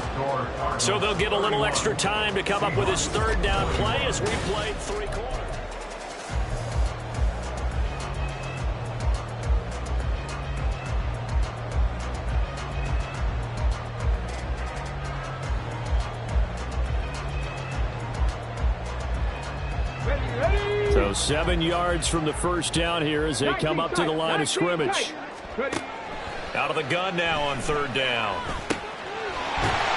[SPEAKER 3] So they'll get a little extra time to come up with his 3rd down play as we played 3 quarters.
[SPEAKER 5] So 7 yards from the 1st down here as they come up to the line of scrimmage.
[SPEAKER 3] Out of the gun now on 3rd down.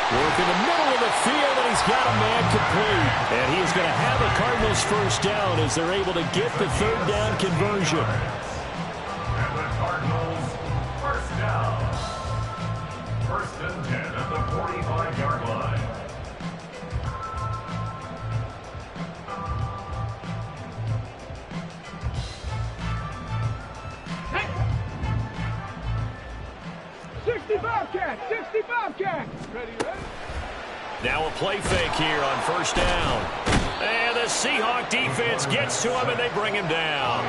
[SPEAKER 5] Work in the middle of the field, and he's got a man complete. And he's going to have the Cardinals 1st down as they're able to get the 3rd down conversion.
[SPEAKER 8] And the Cardinals 1st down. 1st and 10 at the 45-yard line.
[SPEAKER 3] Now a play fake here on 1st down. And the Seahawk defense gets to him, and they bring him down.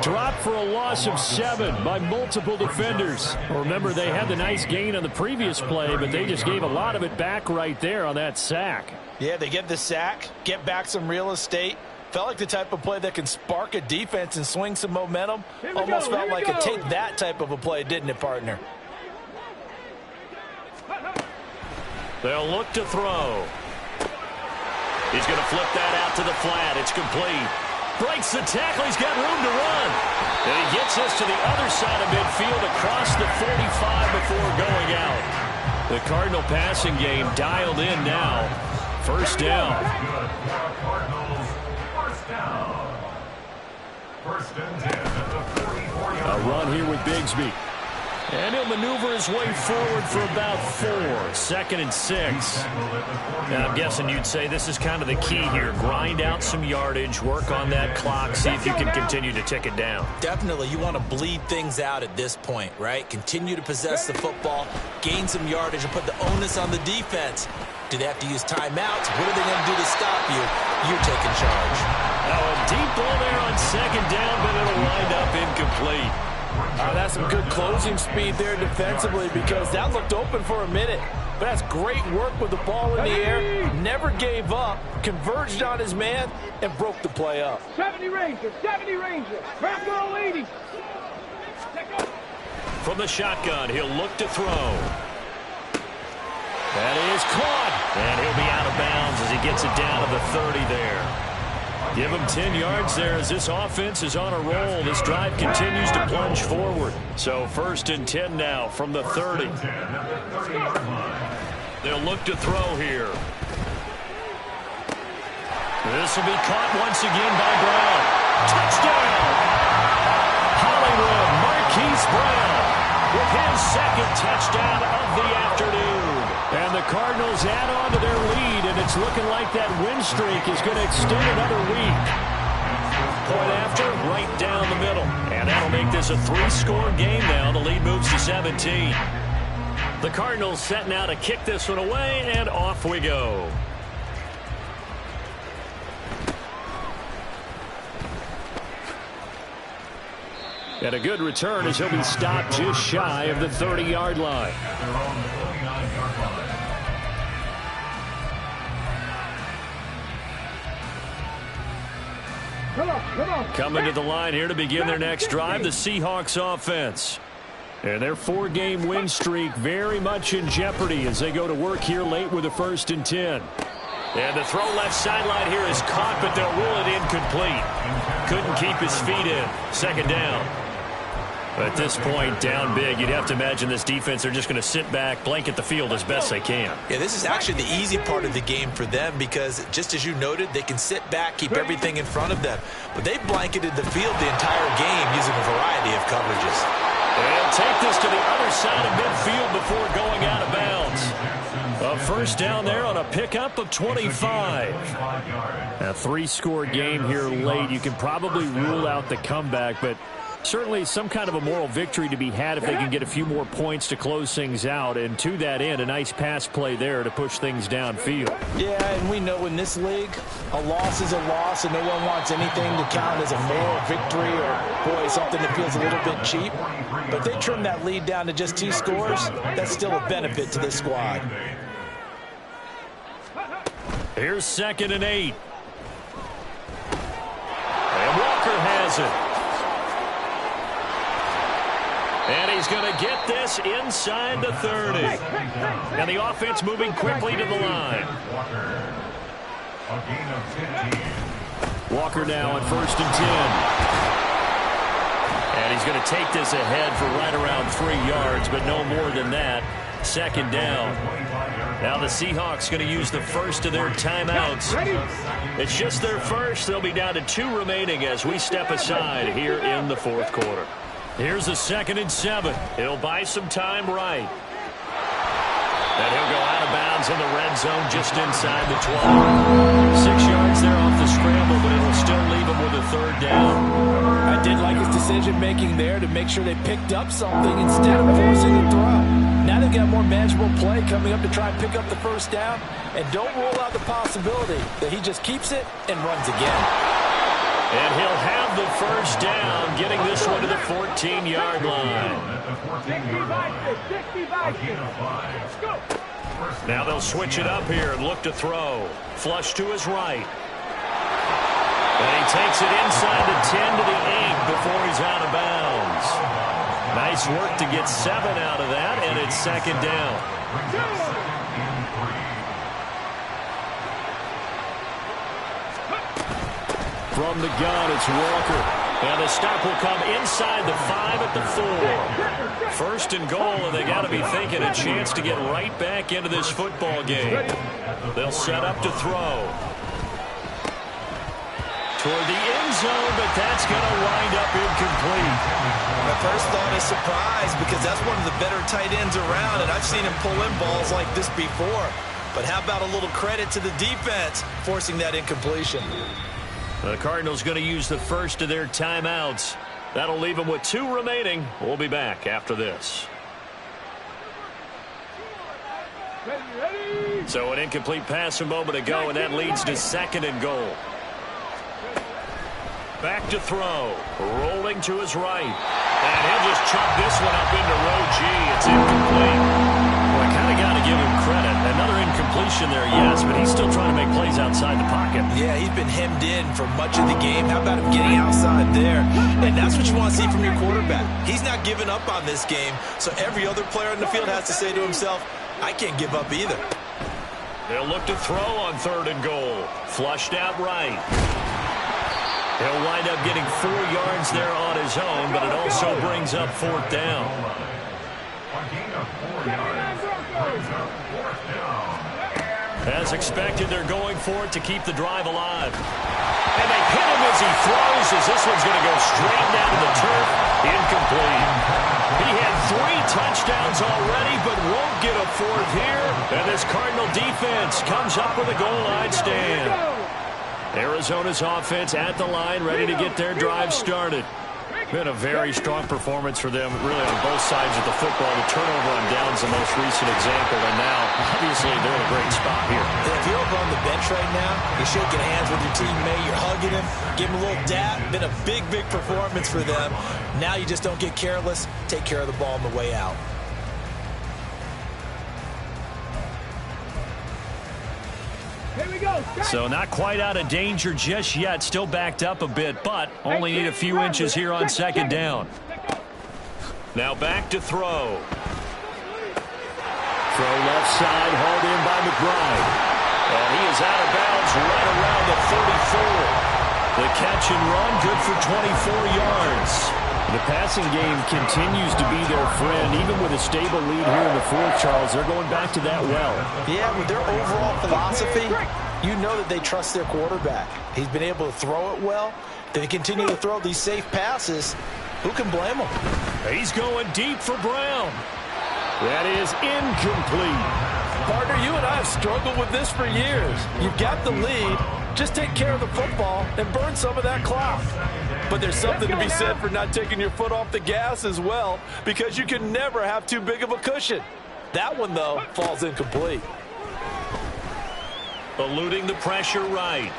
[SPEAKER 5] Dropped for a loss of 7 by multiple defenders. Remember, they had the nice gain on the previous play, but they just gave a lot of it back right there on that sack.
[SPEAKER 6] Yeah, they get the sack, get back some real estate. Felt like the type of play that can spark a defense and swing some momentum. Almost felt like a take that type of a play, didn't it, partner?
[SPEAKER 3] They'll look to throw. He's going to flip that out to the flat. It's complete. Breaks the tackle. He's got room to run. And he gets us to the other side of midfield across the 45 before going out. The Cardinal passing game dialed in now. 1st down.
[SPEAKER 8] Cardinals 1st down. 1st and 10 at the 44-yard line.
[SPEAKER 5] A run here with Bigsby.
[SPEAKER 3] And he'll maneuver his way forward for about 4. 2nd and 6. Now, I'm guessing you'd say this is kind of the key here. Grind out some yardage, work on that clock, see if you can continue to tick it down.
[SPEAKER 6] Definitely. You want to bleed things out at this point, right? Continue to possess the football, gain some yardage, and put the onus on the defense. Do they have to use timeouts? What are they going to do to stop you? You're taking charge.
[SPEAKER 3] Now, a deep ball there on 2nd down, but it'll wind up incomplete.
[SPEAKER 6] That's some good closing speed there defensively because that looked open for a minute. But that's great work with the ball in the air. Never gave up, converged on his man, and broke the play up.
[SPEAKER 9] 70 Ranger, 70 Ranger. Grab goal 80.
[SPEAKER 3] From the shotgun, he'll look to throw. That is caught. And he'll be out of bounds as he gets it down to the 30 there. Give him 10 yards there as this offense is on a roll. This drive continues to plunge forward. So 1st and 10 now from the 30. They'll look to throw here. This will be caught once again by Brown. Touchdown! Hollywood Marquise Brown with his 2nd touchdown of the afternoon. And the Cardinals add on to their lead, and it's looking like that win streak is going to extend another week. Point after, right down the middle. And that'll make this a 3-score game now. The lead moves to 17. The Cardinals set now to kick this one away, and off we go. And a good return as he'll be stopped just shy of the 30-yard line.
[SPEAKER 9] Come on.
[SPEAKER 3] Coming to the line here to begin their next drive, the Seahawks offense. And their 4-game win streak very much in jeopardy as they go to work here late with a 1st and 10. And the throw left sideline here is caught, but they'll rule it incomplete. Couldn't keep his feet in. 2nd down. At this point, down big, you'd have to imagine this defense, they're just going to sit back, blanket the field as best they can.
[SPEAKER 6] Yeah, this is actually the easy part of the game for them because, just as you noted, they can sit back, keep everything in front of them. But they blanketed the field the entire game using a variety of coverages.
[SPEAKER 3] They'll take this to the other side of midfield before going out of bounds. A 1st down there on a pickup of 25. A 3-score game here late. You can probably rule out the comeback, but certainly some kind of a moral victory to be had if they can get a few more points to close things out. And to that end, a nice pass play there to push things downfield.
[SPEAKER 6] Yeah, and we know in this league, a loss is a loss, and no one wants anything to count as a moral victory or, boy, something that feels a little bit cheap. But they trim that lead down to just 2 scores. That's still a benefit to this squad.
[SPEAKER 3] Here's 2nd and 8. And Walker has it. And he's going to get this inside the 30. And the offense moving quickly to the line. Walker now on 1st and 10. And he's going to take this ahead for right around 3 yards, but no more than that. 2nd down. Now the Seahawks going to use the first of their timeouts. It's just their first. They'll be down to 2 remaining as we step aside here in the 4th quarter. Here's a 2nd and 7. He'll buy some time right. And he'll go out of bounds in the red zone just inside the 12. 6 yards there off the scramble, but it'll still leave him with a 3rd down.
[SPEAKER 6] I did like his decision-making there to make sure they picked up something instead of forcing the throw. Now they've got more manageable play coming up to try and pick up the 1st down. And don't rule out the possibility that he just keeps it and runs again.
[SPEAKER 3] And he'll have the 1st down, getting this one to the 14-yard line. Now they'll switch it up here and look to throw. Flush to his right. And he takes it inside the 10 to the 8 before he's out of bounds. Nice work to get 7 out of that, and it's 2nd down. From the gun, it's Walker. And the stop will come inside the 5 at the 4. 1st and goal, and they got to be thinking a chance to get right back into this football game. They'll set up to throw. toward the end zone, but that's going to wind up incomplete.
[SPEAKER 7] My first thought is surprise because that's one of the better tight ends around, and I've seen him pull in balls like this before. But how about a little credit to the defense forcing that incompletion?
[SPEAKER 3] The Cardinals going to use the first of their timeouts. That'll leave them with 2 remaining. We'll be back after this. So an incomplete pass a moment ago, and that leads to 2nd and goal. Back to throw. Rolling to his right. And he'll just chuck this one up into row G. It's incomplete. Well, I kind of got to give him credit. Another incompletion there, yes, but he's still trying to make plays outside the pocket.
[SPEAKER 7] Yeah, he's been hemmed in for much of the game. How about him getting outside there? And that's what you want to see from your quarterback. He's not giving up on this game, so every other player in the field has to say to himself, I can't give up either.
[SPEAKER 3] They'll look to throw on 3rd and goal. Flushed out right. He'll wind up getting 4 yards there on his own, but it also brings up 4th down. As expected, they're going for it to keep the drive alive. And they hit him as he throws, as this one's going to go straight down to the turf. Incomplete. He had 3 touchdowns already, but won't get a 4th here. And this Cardinal defense comes up with a goal line stand. Arizona's offense at the line, ready to get their drive started. Been a very strong performance for them, really, on both sides of the football. The turnover on downs the most recent example, and now, obviously, they're in a great spot here.
[SPEAKER 7] If you're over on the bench right now, you're shaking hands with your teammate, you're hugging him, give him a little dap. Been a big, big performance for them. Now you just don't get careless. Take care of the ball on the way out.
[SPEAKER 3] So not quite out of danger just yet. Still backed up a bit, but only need a few inches here on 2nd down. Now back to throw. Throw left side, hauled in by McBride. And he is out of bounds right around the 34. The catch and run, good for 24 yards. The passing game continues to be their friend. Even with a stable lead here in the 4th, Charles, they're going back to that well.
[SPEAKER 7] Yeah, with their overall philosophy, you know that they trust their quarterback. He's been able to throw it well. They continue to throw these safe passes. Who can blame him?
[SPEAKER 3] He's going deep for Brown. That is incomplete.
[SPEAKER 6] Partner, you and I have struggled with this for years. You've got the lead. Just take care of the football and burn some of that clock. But there's something to be said for not taking your foot off the gas as well, because you can never have too big of a cushion. That one, though, falls incomplete.
[SPEAKER 3] Eluding the pressure right.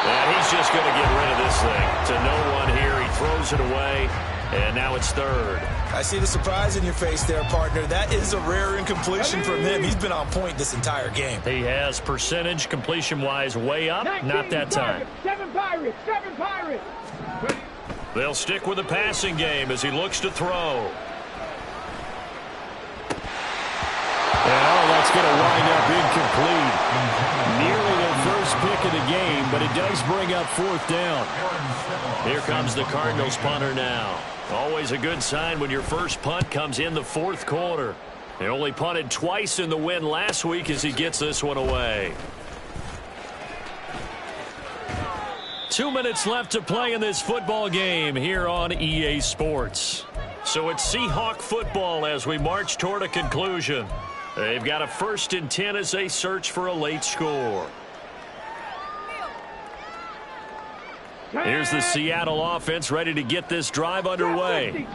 [SPEAKER 3] And he's just going to get rid of this thing. To no one here. He throws it away. And now it's 3rd.
[SPEAKER 7] I see the surprise in your face there, partner. That is a rare incompletion from him. He's been on point this entire game.
[SPEAKER 3] He has percentage completion-wise way up. Not that time.
[SPEAKER 9] 7 Pirates! 7 Pirates!
[SPEAKER 3] They'll stick with the passing game as he looks to throw. And that's going to wind up incomplete. Nearly their first pick of the game, but it does bring up 4th down. Here comes the Cardinals punter now. Always a good sign when your first punt comes in the 4th quarter. They only punted twice in the win last week as he gets this one away. 2 minutes left to play in this football game here on EA Sports. So it's Seahawk football as we march toward a conclusion. They've got a 1st and 10 as they search for a late score. Here's the Seattle offense ready to get this drive underway.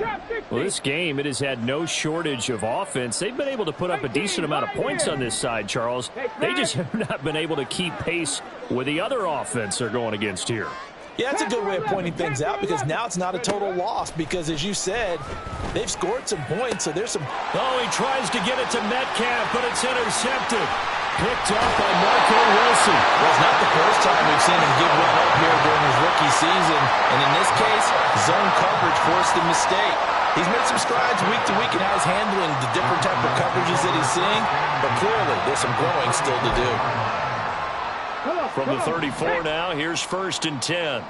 [SPEAKER 5] Well, this game, it has had no shortage of offense. They've been able to put up a decent amount of points on this side, Charles. They just have not been able to keep pace with the other offense they're going against here.
[SPEAKER 6] Yeah, that's a good way of pointing things out, because now it's not a total loss, because as you said, they've scored some points, so there's some...
[SPEAKER 3] Oh, he tries to get it to Metcalf, but it's intercepted. Picked up by Marco Wilson.
[SPEAKER 6] Well, it's not the first time we've seen him give one up here during his rookie season, and in this case, zone coverage forced the mistake. He's made some strides week to week in how he's handling the different type of coverages that he's seeing, but clearly there's some growing still to do.
[SPEAKER 3] From the 34 now, here's 1st and 10.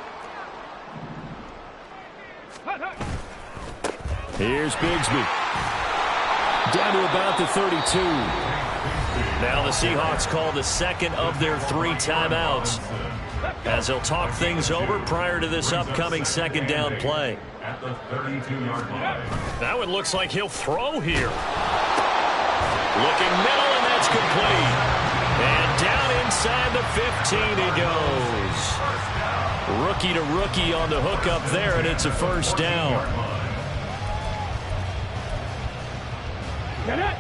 [SPEAKER 3] Here's Bigsby. Down to about the 32. Now the Seahawks call the 2nd of their 3 timeouts. as he'll talk things over prior to this upcoming second down play.
[SPEAKER 8] At the 32-yard line.
[SPEAKER 3] That one looks like he'll throw here. Looking middle, and that's complete. And down inside the 15 he goes. Rookie to rookie on the hook up there, and it's a first down.
[SPEAKER 9] Get it.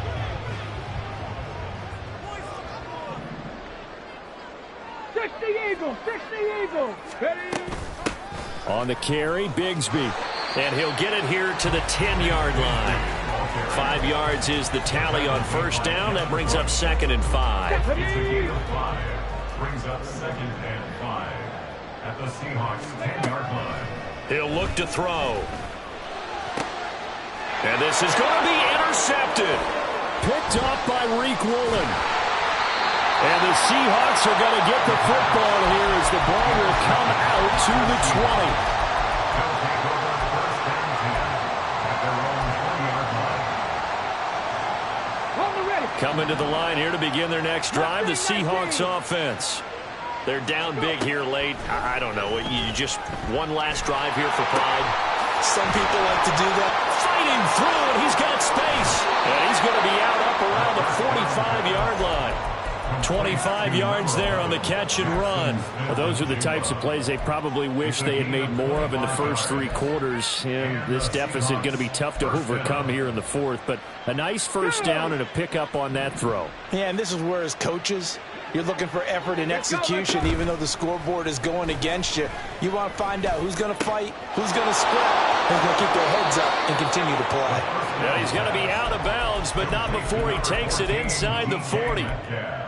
[SPEAKER 9] Eagle. Ready.
[SPEAKER 3] On the carry, Bigsby. And he'll get it here to the 10-yard line. 5 yards is the tally on first down. That brings up 2nd and 5.
[SPEAKER 8] Brings up 2nd and 5 at the Seahawks 10-yard line.
[SPEAKER 3] He'll look to throw. And this is going to be intercepted. Picked off by Reek Woolen. And the Seahawks are going to get the football here as the ball will come out to the 20. Coming to the line here to begin their next drive, the Seahawks offense. They're down big here late. I don't know. You just one last drive here for pride.
[SPEAKER 7] Some people like to do that.
[SPEAKER 3] Fighting through, and he's got space. And he's going to be out up around the 45-yard line. 25 yards there on the catch and run. Well, those are the types of plays they probably wish they had made more of in the first 3 quarters. And this deficit going to be tough to overcome here in the 4th. But a nice first down and a pickup on that throw.
[SPEAKER 6] Yeah, and this is where as coaches, you're looking for effort and execution, even though the scoreboard is going against you. You want to find out who's going to fight, who's going to scrap, who's going to keep their heads up and continue to play.
[SPEAKER 3] Yeah, he's going to be out of bounds, but not before he takes it inside the 40.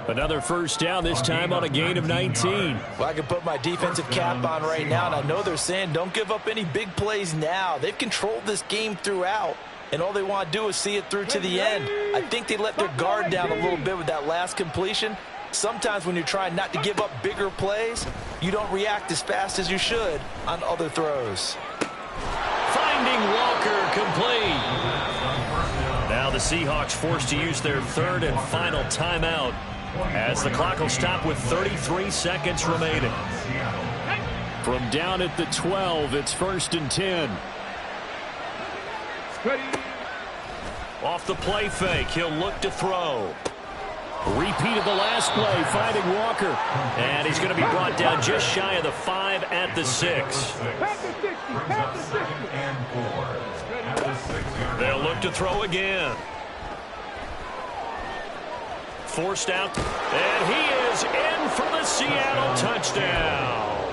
[SPEAKER 3] Another first down, this time on a gain of 19.
[SPEAKER 6] Well, I can put my defensive cap on right now, and I know they're saying don't give up any big plays now. They've controlled this game throughout, and all they want to do is see it through to the end. I think they let their guard down a little bit with that last completion. Sometimes when you're trying not to give up bigger plays, you don't react as fast as you should on other throws.
[SPEAKER 3] Finding Walker complete. Now the Seahawks forced to use their 3rd and final timeout as the clock will stop with 33 seconds remaining. From down at the 12, it's 1st and 10. Off the play fake, he'll look to throw. Repeat of the last play, finding Walker. And he's going to be brought down just shy of the 5 at the 6. They'll look to throw again. Forced out, and he is in for the Seattle touchdown.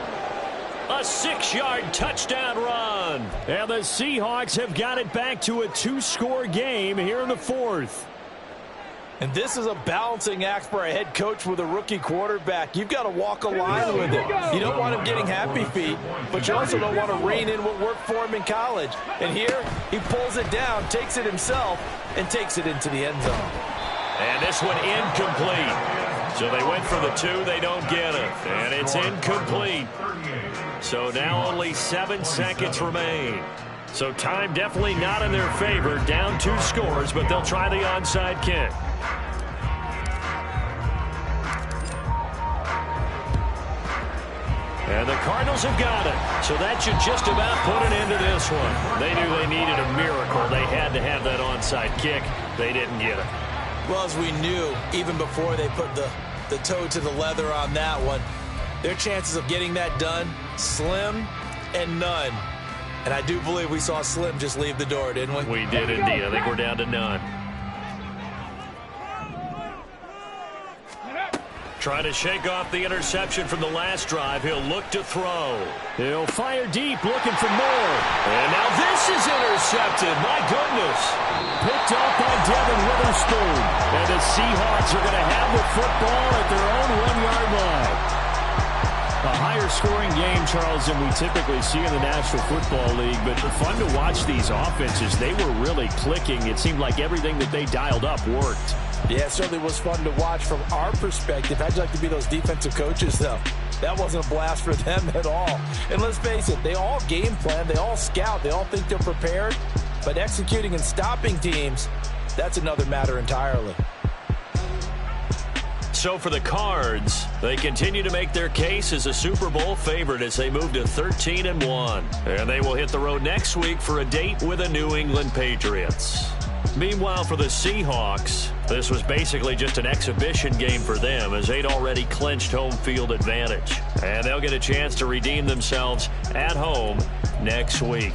[SPEAKER 3] A 6-yard touchdown run. And the Seahawks have got it back to a 2-score game here in the 4th.
[SPEAKER 6] And this is a balancing act for a head coach with a rookie quarterback. You've got to walk a line with it. You don't want him getting happy feet, but you also don't want to rein in what worked for him in college. And here, he pulls it down, takes it himself, and takes it into the end zone.
[SPEAKER 3] And this one incomplete. So they went for the 2, they don't get it. And it's incomplete. So now only 7 seconds remain. So time definitely not in their favor. Down 2 scores, but they'll try the onside kick. And the Cardinals have got it. So that should just about put an end to this one. They knew they needed a miracle. They had to have that onside kick. They didn't get it.
[SPEAKER 7] Well, as we knew, even before they put the toe to the leather on that one, their chances of getting that done, slim and none. And I do believe we saw Slim just leave the door, didn't we?
[SPEAKER 3] We did indeed. I think we're down to none. Trying to shake off the interception from the last drive. He'll look to throw. He'll fire deep, looking for more. And now this is intercepted. My goodness. Picked off by Devin Witherspoon. And the Seahawks are going to have the football at their own 1-yard line. A higher-scoring game, Charles, than we typically see in the National Football League. But fun to watch these offenses. They were really clicking. It seemed like everything that they dialed up worked.
[SPEAKER 6] Yeah, it certainly was fun to watch from our perspective. How'd you like to be those defensive coaches, though? That wasn't a blast for them at all. And let's face it, they all game plan, they all scout, they all think they're prepared. But executing and stopping teams, that's another matter entirely.
[SPEAKER 3] So for the Cards, they continue to make their case as a Super Bowl favorite as they move to 13-1. And they will hit the road next week for a date with the New England Patriots. Meanwhile, for the Seahawks, this was basically just an exhibition game for them as they'd already clinched home field advantage. And they'll get a chance to redeem themselves at home next week.